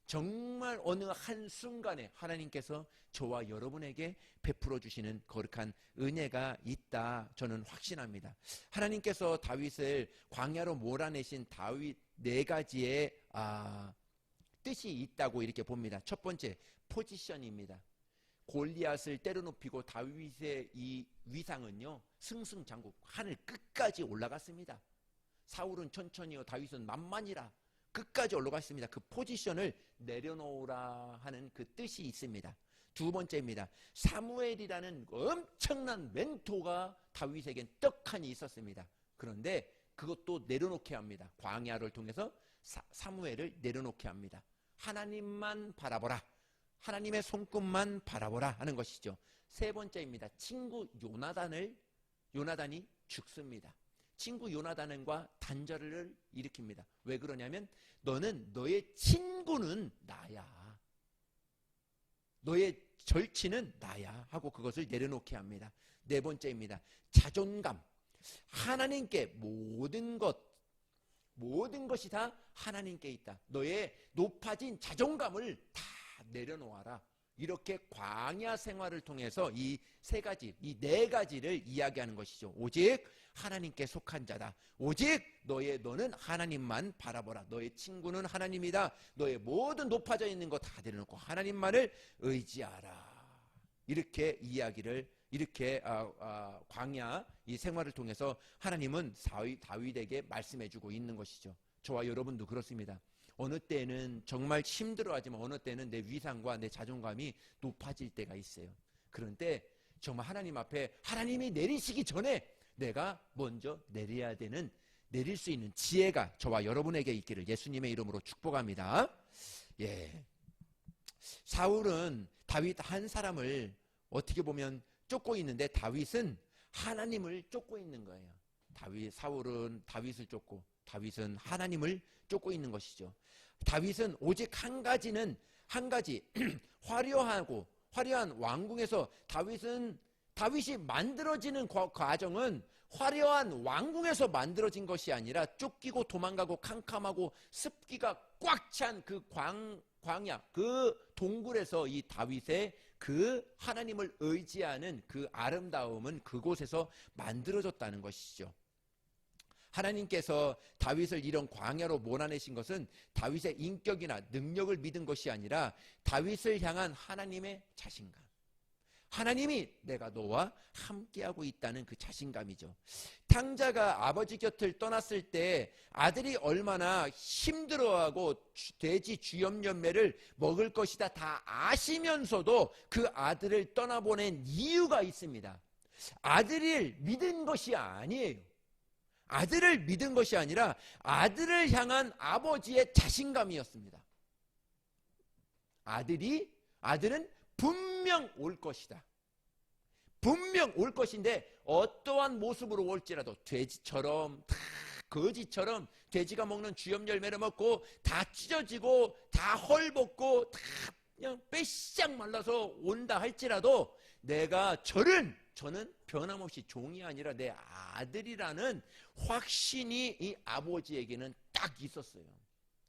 정말 어느 한순간에 하나님께서 저와 여러분에게 베풀어 주시는 거룩한 은혜가 있다, 저는 확신합니다. 하나님께서 다윗을 광야로 몰아내신 다윗 4가지의 뜻이 있다고 이렇게 봅니다. 첫 번째, 포지션입니다. 골리앗을 때려눕히고 다윗의 이 위상은요, 승승장구 하늘 끝까지 올라갔습니다. 사울은 천천히요, 다윗은 만만이라 끝까지 올라갔습니다. 그 포지션을 내려놓으라 하는 그 뜻이 있습니다. 두 번째입니다. 사무엘이라는 엄청난 멘토가 다윗에겐 떡하니 있었습니다. 그런데 그것도 내려놓게 합니다. 광야를 통해서 사무엘을 내려놓게 합니다. 하나님만 바라보라, 하나님의 손끝만 바라보라 하는 것이죠. 세 번째입니다. 친구 요나단이 죽습니다. 친구 요나단과 단절을 일으킵니다. 왜 그러냐면 너의 친구는 나야, 너의 절친은 나야 하고 그것을 내려놓게 합니다. 네 번째입니다. 자존감. 하나님께 모든 것이 다 하나님께 있다. 너의 높아진 자존감을 다 내려놓아라. 이렇게 광야 생활을 통해서 이 3가지, 이 4가지를 이야기하는 것이죠. 오직 하나님께 속한 자다. 오직 너는 하나님만 바라보라. 너의 친구는 하나님이다. 너의 모든 높아져 있는 거 다 내려놓고 하나님만을 의지하라. 이렇게 이야기를, 이렇게 광야 이 생활을 통해서 하나님은 다윗에게 말씀해주고 있는 것이죠. 저와 여러분도 그렇습니다. 어느 때는 정말 힘들어하지만 어느 때는 내 위상과 내 자존감이 높아질 때가 있어요. 그런 때 정말 하나님 앞에 하나님이 내리시기 전에 내가 먼저 내릴 수 있는 지혜가 저와 여러분에게 있기를 예수님의 이름으로 축복합니다. 예. 사울은 다윗 한 사람을 어떻게 보면 쫓고 있는데 다윗은 하나님을 쫓고 있는 거예요. 사울은 다윗을 쫓고 다윗은 하나님을 쫓고 있는 것이죠. 다윗은 오직 한 가지 화려한 왕궁에서 다윗이 만들어지는 과정은 화려한 왕궁에서 만들어진 것이 아니라 쫓기고 도망가고 캄캄하고 습기가 꽉 찬 그 광야, 그 동굴에서 이 다윗의 그 하나님을 의지하는 그 아름다움은 그곳에서 만들어졌다는 것이죠. 하나님께서 다윗을 이런 광야로 몰아내신 것은 다윗의 인격이나 능력을 믿은 것이 아니라 다윗을 향한 하나님의 자신감, 하나님이 내가 너와 함께하고 있다는 그 자신감이죠. 탕자가 아버지 곁을 떠났을 때 아들이 얼마나 힘들어하고 돼지 주염염매를 먹을 것이다 다 아시면서도 그 아들을 떠나보낸 이유가 있습니다. 아들을 믿은 것이 아니에요. 아들을 믿은 것이 아니라 아들을 향한 아버지의 자신감이었습니다. 아들은 분명 올 것이다. 분명 올 것인데 어떠한 모습으로 올지라도 돼지처럼 다 거지처럼 돼지가 먹는 주염 열매를 먹고 다 찢어지고 다 헐벗고 다 그냥 빼싹 말라서 온다 할지라도 저는 변함없이 종이 아니라 내 아들이라는 확신이 이 아버지에게는 딱 있었어요.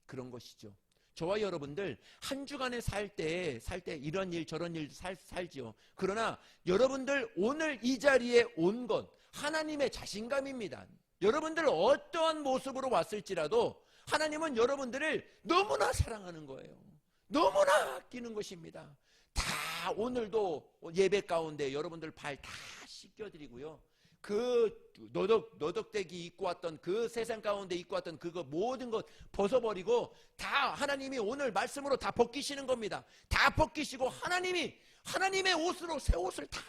그런 것이죠. 저와 여러분들 한 주간에 살 때 이런 일 저런 일 살지요. 그러나 여러분들 오늘 이 자리에 온 것 하나님의 자신감입니다. 여러분들 어떠한 모습으로 왔을지라도 하나님은 여러분들을 너무나 사랑하는 거예요. 너무나 아끼는 것입니다. 다 오늘도 예배 가운데 여러분들 발 다 씻겨드리고요. 그 너덕대기 입고 왔던 그 세상 가운데 입고 왔던 그거 모든 것 벗어버리고 다 하나님이 오늘 말씀으로 다 벗기시는 겁니다. 다 벗기시고 하나님의 옷으로 새 옷을 다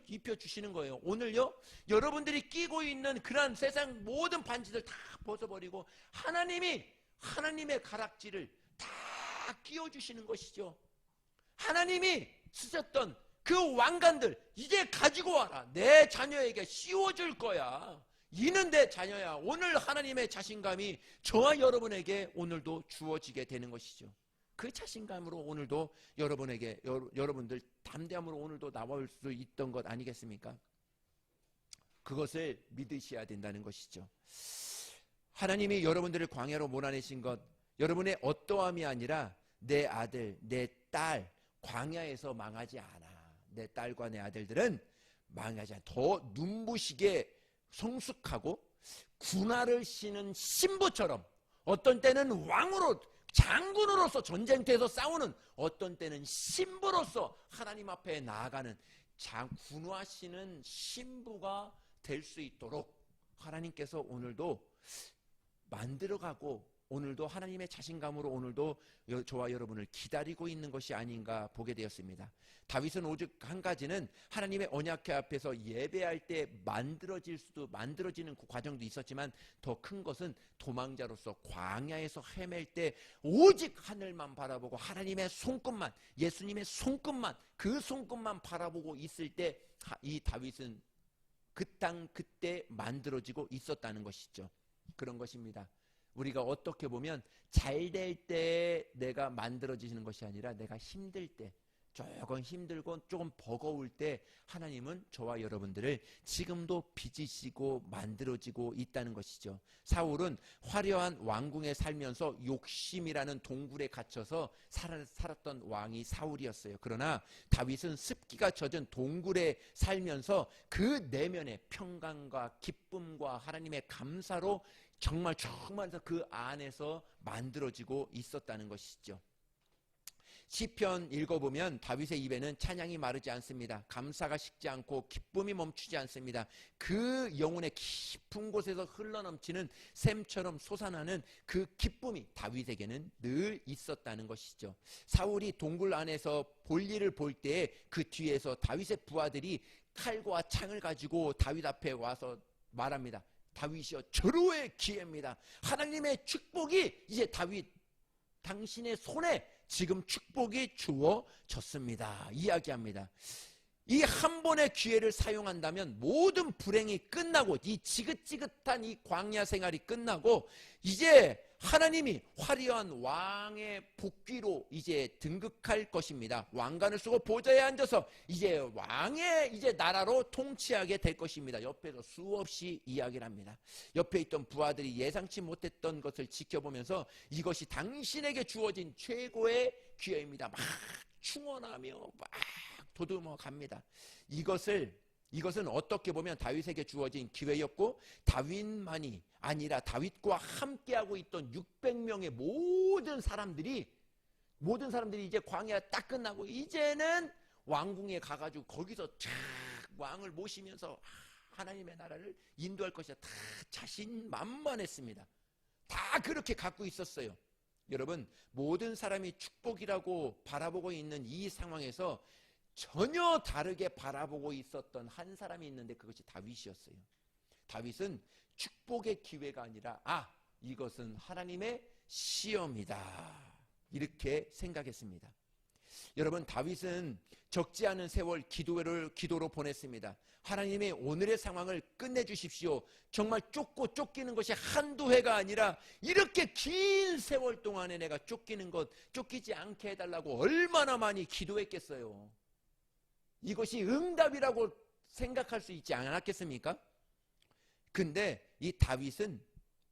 입혀주시는 거예요. 오늘요 여러분들이 끼고 있는 그런 세상 모든 반지들 다 벗어버리고 하나님의 가락지를 다 끼워주시는 것이죠. 하나님이 쓰셨던 그 왕관들 이제 가지고 와라. 내 자녀에게 씌워줄 거야. 이는 내 자녀야. 오늘 하나님의 자신감이 저와 여러분에게 오늘도 주어지게 되는 것이죠. 그 자신감으로 오늘도 여러분들 담대함으로 오늘도 나올 수 있던 것 아니겠습니까? 그것을 믿으셔야 된다는 것이죠. 하나님이 여러분들을 광야로 몰아내신 것 여러분의 어떠함이 아니라 내 아들, 내 딸 광야에서 망하지 않아. 내 딸과 내 아들들은 망하지 않아. 더 눈부시게 성숙하고 군화를 신은 신부처럼 어떤 때는 왕으로 장군으로서 전쟁터에서 싸우는 어떤 때는 신부로서 하나님 앞에 나아가는 군화 신은 신부가 될 수 있도록 하나님께서 오늘도 만들어가고 오늘도 하나님의 자신감으로 오늘도 저와 여러분을 기다리고 있는 것이 아닌가 보게 되었습니다. 다윗은 오직 한 가지는 하나님의 언약궤 앞에서 예배할 때 만들어지는 그 과정도 있었지만 더 큰 것은 도망자로서 광야에서 헤맬 때 오직 하늘만 바라보고 하나님의 손끝만 예수님의 손끝만 그 손끝만 바라보고 있을 때 이 다윗은 그 땅 그때 만들어지고 있었다는 것이죠. 그런 것입니다. 우리가 어떻게 보면 잘 될 때 내가 만들어지는 것이 아니라 내가 힘들 때 조금 힘들고 조금 버거울 때 하나님은 저와 여러분들을 지금도 빚으시고 만들어지고 있다는 것이죠. 사울은 화려한 왕궁에 살면서 욕심이라는 동굴에 갇혀서 살았던 왕이 사울이었어요. 그러나 다윗은 습기가 젖은 동굴에 살면서 그 내면의 평강과 기쁨과 하나님의 감사로 정말 그 안에서 만들어지고 있었다는 것이죠. 시편 읽어보면 다윗의 입에는 찬양이 마르지 않습니다. 감사가 식지 않고 기쁨이 멈추지 않습니다. 그 영혼의 깊은 곳에서 흘러넘치는 샘처럼 솟아나는 그 기쁨이 다윗에게는 늘 있었다는 것이죠. 사울이 동굴 안에서 볼일을 볼 때 그 뒤에서 다윗의 부하들이 칼과 창을 가지고 다윗 앞에 와서 말합니다. 다윗이여 절호의 기회입니다. 하나님의 축복이 이제 당신의 손에 지금 축복이 주어졌습니다. 이야기합니다. 이 한 번의 기회를 사용한다면 모든 불행이 끝나고 이 지긋지긋한 이 광야 생활이 끝나고 이제 하나님이 화려한 왕의 복귀로 이제 등극할 것입니다. 왕관을 쓰고 보좌에 앉아서 이제 왕의 이제 나라로 통치하게 될 것입니다. 옆에서 수없이 이야기를 합니다. 옆에 있던 부하들이 예상치 못했던 것을 지켜보면서 이것이 당신에게 주어진 최고의 기회입니다. 막 충원하며 막 도듬어 갑니다. 이것은 어떻게 보면 다윗에게 주어진 기회였고, 다윗만이 아니라 다윗과 함께하고 있던 600명의 모든 사람들이 이제 광야 딱 끝나고 이제는 왕궁에 가가지고 거기서 쫙 왕을 모시면서 하나님의 나라를 인도할 것이다. 다 자신만만했습니다. 다 그렇게 갖고 있었어요. 여러분, 모든 사람이 축복이라고 바라보고 있는 이 상황에서 전혀 다르게 바라보고 있었던 한 사람이 있는데 그것이 다윗이었어요. 다윗은 축복의 기회가 아니라 이것은 하나님의 시험이다, 이렇게 생각했습니다. 여러분, 다윗은 적지 않은 세월 기도로 보냈습니다. 하나님의 오늘의 상황을 끝내주십시오. 정말 쫓기는 것이 한두 해가 아니라 이렇게 긴 세월 동안에 내가 쫓기지 않게 해달라고 얼마나 많이 기도했겠어요. 이것이 응답이라고 생각할 수 있지 않았겠습니까? 근데 이 다윗은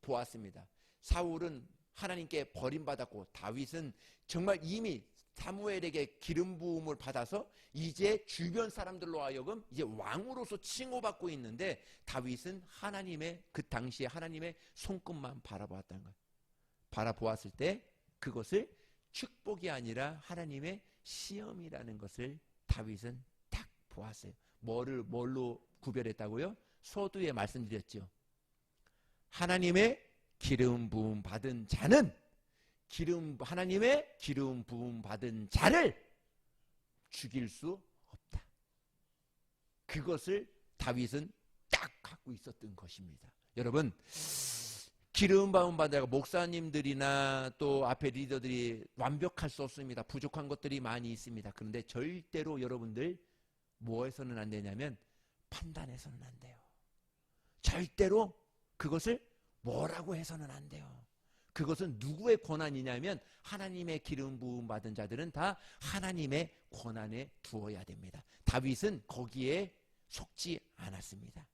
보았습니다. 사울은 하나님께 버림받았고 다윗은 정말 이미 사무엘에게 기름 부음을 받아서 이제 주변 사람들로 하여금 이제 왕으로서 칭호받고 있는데, 다윗은 그 당시에 하나님의 손끝만 바라보았다는 거예요. 바라보았을 때 그것을 축복이 아니라 하나님의 시험이라는 것을 다윗은 딱 보았어요. 뭘로 구별했다고요? 서두에 말씀드렸죠. 하나님의 기름 부음 받은 자는 하나님의 기름 부음 받은 자를 죽일 수 없다. 그것을 다윗은 딱 갖고 있었던 것입니다. 여러분, 기름 부음 받은 자가 목사님들이나 또 앞에 리더들이 완벽할 수 없습니다. 부족한 것들이 많이 있습니다. 그런데 절대로 여러분들 뭐해서는 안 되냐면 판단해서는 안 돼요. 절대로 그것을 뭐라고 해서는 안 돼요. 그것은 누구의 권한이냐면 하나님의 기름 부음 받은 자들은 다 하나님의 권한에 두어야 됩니다. 다윗은 거기에 속지 않았습니다.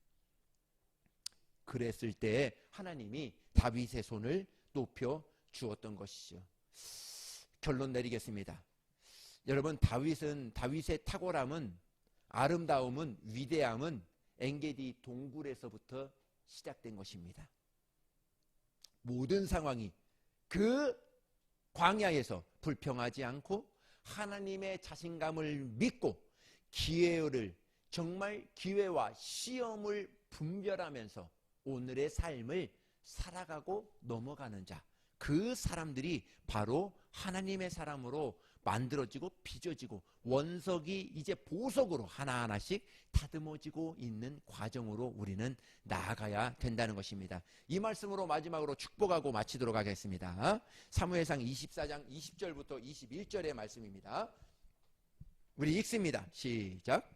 그랬을 때 하나님이 다윗의 손을 높여 주었던 것이죠. 결론 내리겠습니다. 여러분, 다윗의 탁월함은, 아름다움은, 위대함은 엔게디 동굴에서부터 시작된 것입니다. 모든 상황이 그 광야에서 불평하지 않고 하나님의 자신감을 믿고 정말 기회와 시험을 분별하면서 오늘의 삶을 살아가고 넘어가는 자, 그 사람들이 바로 하나님의 사람으로 만들어지고 빚어지고 원석이 이제 보석으로 하나하나씩 다듬어지고 있는 과정으로 우리는 나아가야 된다는 것입니다. 이 말씀으로 마지막으로 축복하고 마치도록 하겠습니다. 사무엘상 24장 20절부터 21절의 말씀입니다. 우리 읽습니다. 시작.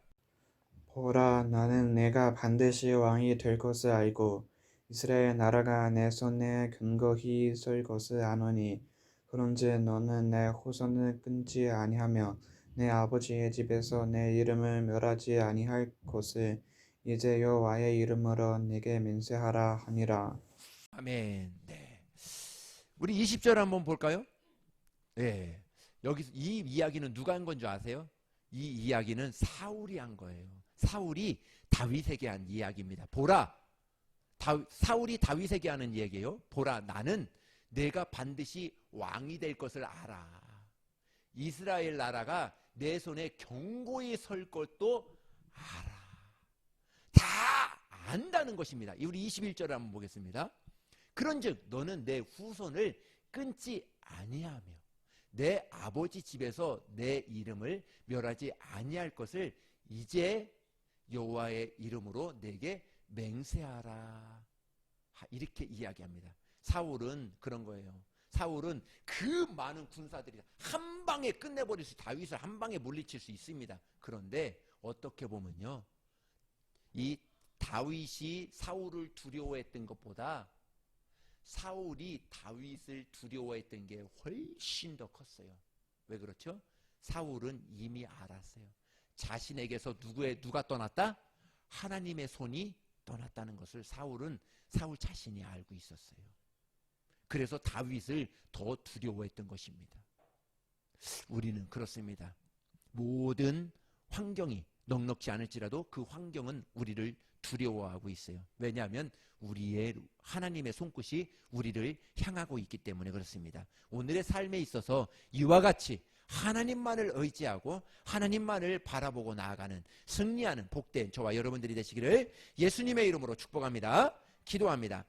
보라, 나는 내가 반드시 왕이 될 것을 알고 이스라엘 나라가 내 손에 견고히 설 것을 아노니, 그런즉 너는 내 후손을 끊지 아니하며 내 아버지의 집에서 내 이름을 멸하지 아니할 것을 이제 여호와의 이름으로 내게 맹세하라 하니라. 아멘. 네. 우리 20절 한번 볼까요? 네. 여기서 이 이야기는 누가 한 건 줄 아세요? 이 이야기는 사울이 한 거예요. 사울이 다윗에게 한 이야기입니다. 보라, 사울이 다윗에게 하는 얘기예요. 보라, 나는 내가 반드시 왕이 될 것을 알아. 이스라엘 나라가 내 손에 견고히 설 것도 알아. 다 안다는 것입니다. 우리 21절을 한번 보겠습니다. 그런즉 너는 내 후손을 끊지 아니하며 내 아버지 집에서 내 이름을 멸하지 아니할 것을 이제 여호와의 이름으로 내게 맹세하라. 이렇게 이야기합니다. 사울은 그런 거예요. 사울은 그 많은 군사들이 한 방에 끝내버릴 수, 다윗을 한 방에 물리칠 수 있습니다. 그런데 어떻게 보면요, 이 다윗이 사울을 두려워했던 것보다 사울이 다윗을 두려워했던 게 훨씬 더 컸어요. 왜 그렇죠? 사울은 이미 알았어요. 자신에게서 누가 떠났다? 하나님의 손이 떠났다는 것을 사울 자신이 알고 있었어요. 그래서 다윗을 더 두려워했던 것입니다. 우리는 그렇습니다. 모든 환경이 넉넉지 않을지라도 그 환경은 우리를 두려워하고 있어요. 왜냐하면 우리의 하나님의 손끝이 우리를 향하고 있기 때문에 그렇습니다. 오늘의 삶에 있어서 이와 같이 하나님만을 의지하고 하나님만을 바라보고 나아가는 승리하는 복된 저와 여러분들이 되시기를 예수님의 이름으로 축복합니다. 기도합니다.